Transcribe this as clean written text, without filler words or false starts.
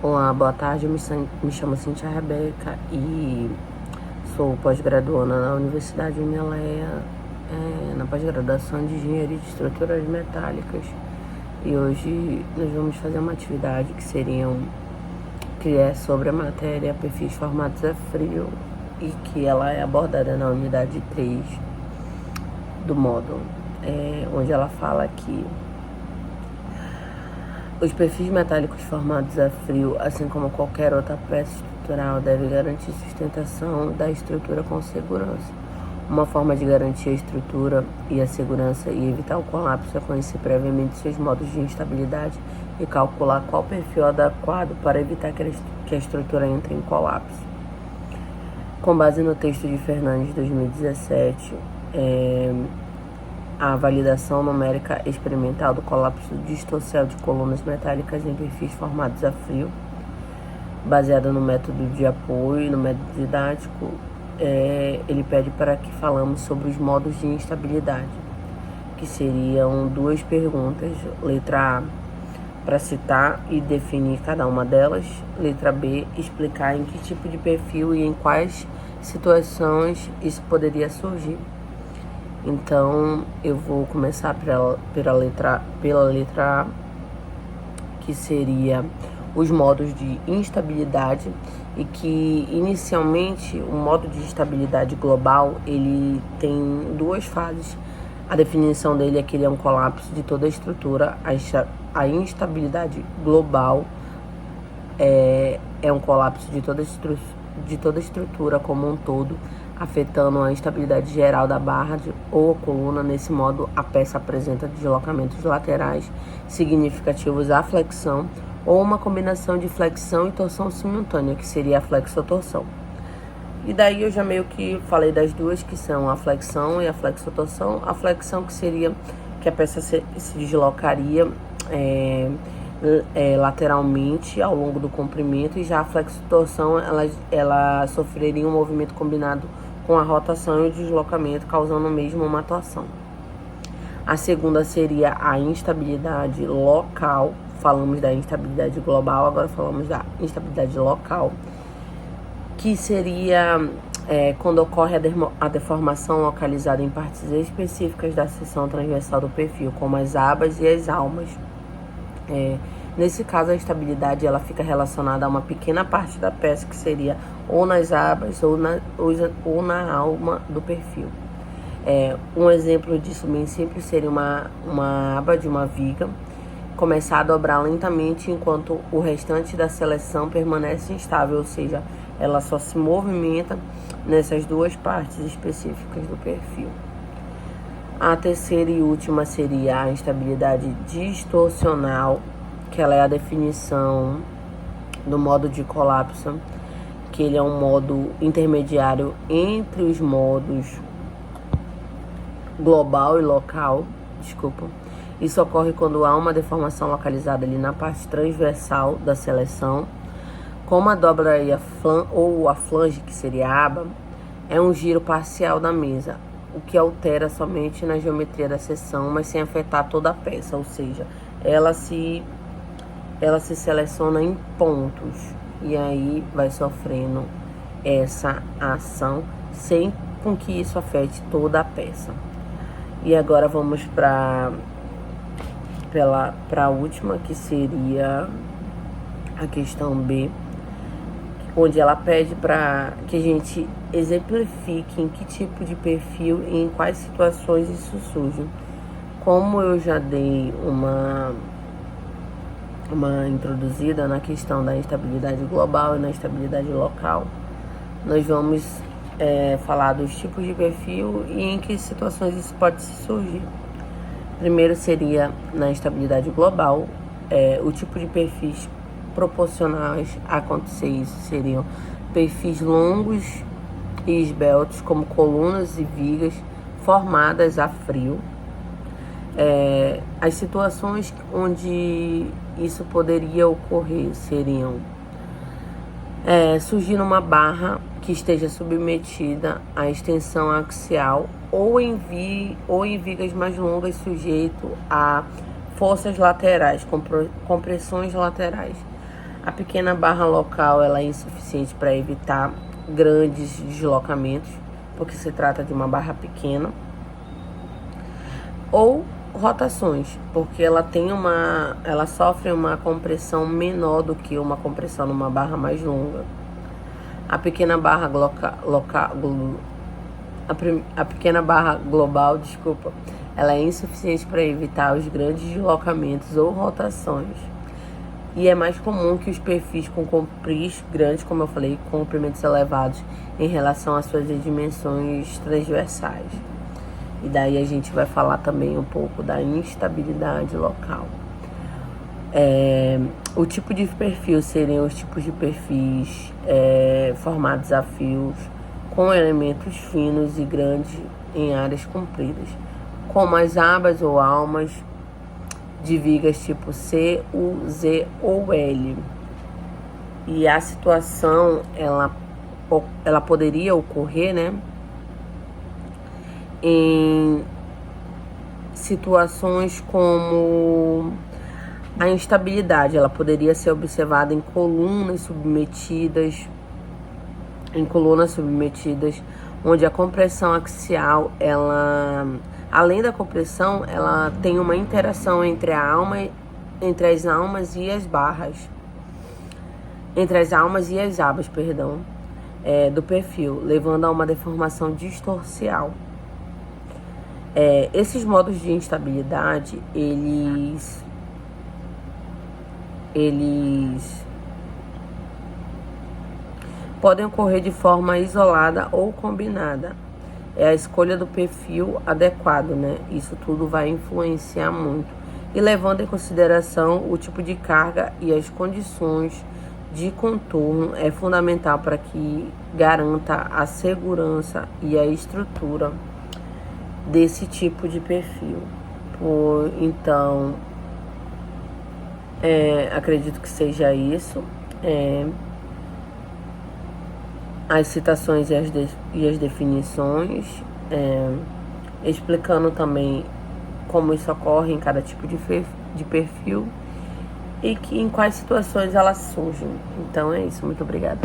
Olá, boa tarde. Me chamo Cintia Rebeca e sou pós-graduanda na Universidade Unileia, na pós-graduação de Engenharia de Estruturas Metálicas. E hoje nós vamos fazer uma atividade que é sobre a matéria perfis formatos a frio e que ela é abordada na unidade 3 do módulo, onde ela fala que os perfis metálicos formados a frio, assim como qualquer outra peça estrutural, devem garantir sustentação da estrutura com segurança. Uma forma de garantir a estrutura e a segurança e evitar o colapso é conhecer previamente seus modos de instabilidade e calcular qual perfil adequado para evitar que a estrutura entre em colapso. Com base no texto de Fernandes, 2017, a validação numérica experimental do colapso distorcial de colunas metálicas em perfis formados a frio, baseada no método de apoio e no método didático, ele pede para que falamos sobre os modos de instabilidade, que seriam duas perguntas. Letra A, para citar e definir cada uma delas. Letra B, explicar em que tipo de perfil e em quais situações isso poderia surgir. Então, eu vou começar pela letra A, que seria os modos de instabilidade, e que inicialmente o modo de instabilidade global ele tem duas fases. A definição dele é que ele é um colapso de toda a estrutura. A instabilidade global é um colapso de toda a estrutura como um todo, afetando a estabilidade geral da barra ou coluna. Nesse modo, a peça apresenta deslocamentos laterais significativos à flexão ou uma combinação de flexão e torção simultânea, que seria a flexotorção. E daí eu já meio que falei das duas, que são a flexão e a flexotorção. A flexão, que seria que a peça se deslocaria lateralmente ao longo do comprimento, e já a flexotorção ela sofreria um movimento combinado com a rotação e o deslocamento, causando mesmo uma torção. A segunda seria a instabilidade local. Falamos da instabilidade global, agora falamos da instabilidade local, que seria quando ocorre a deformação localizada em partes específicas da seção transversal do perfil, como as abas e as almas. Nesse caso, a instabilidade ela fica relacionada a uma pequena parte da peça, que seria ou nas abas ou na alma do perfil. Um exemplo disso bem simples seria uma aba de uma viga começar a dobrar lentamente enquanto o restante da seleção permanece instável, ou seja, ela só se movimenta nessas duas partes específicas do perfil. A terceira e última seria a instabilidade distorcional, que ela é a definição do modo de colapso, que ele é um modo intermediário entre os modos global e local. Isso ocorre quando há uma deformação localizada ali na parte transversal da seleção, como a dobra e a flange, que seria a aba, é um giro parcial da mesa, o que altera somente na geometria da seção, mas sem afetar toda a peça, ou seja, ela se seleciona em pontos, e aí vai sofrendo essa ação sem com que isso afete toda a peça. E agora vamos para a última, que seria a questão B, onde ela pede para que a gente exemplifique em que tipo de perfil e em quais situações isso surge. Como eu já dei uma introduzida na questão da instabilidade global e na instabilidade local, nós vamos falar dos tipos de perfil e em que situações isso pode surgir. Primeiro seria na instabilidade global, o tipo de perfis proporcionais a acontecer isso seriam perfis longos e esbeltos, como colunas e vigas formadas a frio. As situações onde isso poderia ocorrer seriam surgir uma barra que esteja submetida à extensão axial ou em vigas mais longas, sujeito a forças laterais, compressões laterais. A pequena barra local ela é insuficiente para evitar grandes deslocamentos, porque se trata de uma barra pequena. Ou rotações, porque ela sofre uma compressão menor do que uma compressão numa barra mais longa. A pequena barra a pequena barra global, ela é insuficiente para evitar os grandes deslocamentos ou rotações. E é mais comum que os perfis com compris grandes, como eu falei, com comprimentos elevados em relação às suas dimensões transversais. E daí a gente vai falar também um pouco da instabilidade local. O tipo de perfil seriam os tipos de perfis formados a fios com elementos finos e grandes em áreas compridas, como as abas ou almas de vigas tipo C, U, Z ou L. E a situação, ela poderia ocorrer, né, em situações como a instabilidade. Ela poderia ser observada em colunas submetidas, onde a compressão axial, além da compressão, ela tem uma interação entre as almas e as barras, entre as almas e as abas, do perfil, levando a uma deformação distorcial. Esses modos de instabilidade, eles podem ocorrer de forma isolada ou combinada. É a escolha do perfil adequado, né? Isso tudo vai influenciar muito. E levando em consideração o tipo de carga e as condições de contorno, é fundamental para que garanta a segurança e a estrutura desse tipo de perfil. Então, acredito que seja isso. As citações e as definições, explicando também como isso ocorre em cada tipo de perfil e em quais situações elas surgem. Então é isso, muito obrigada.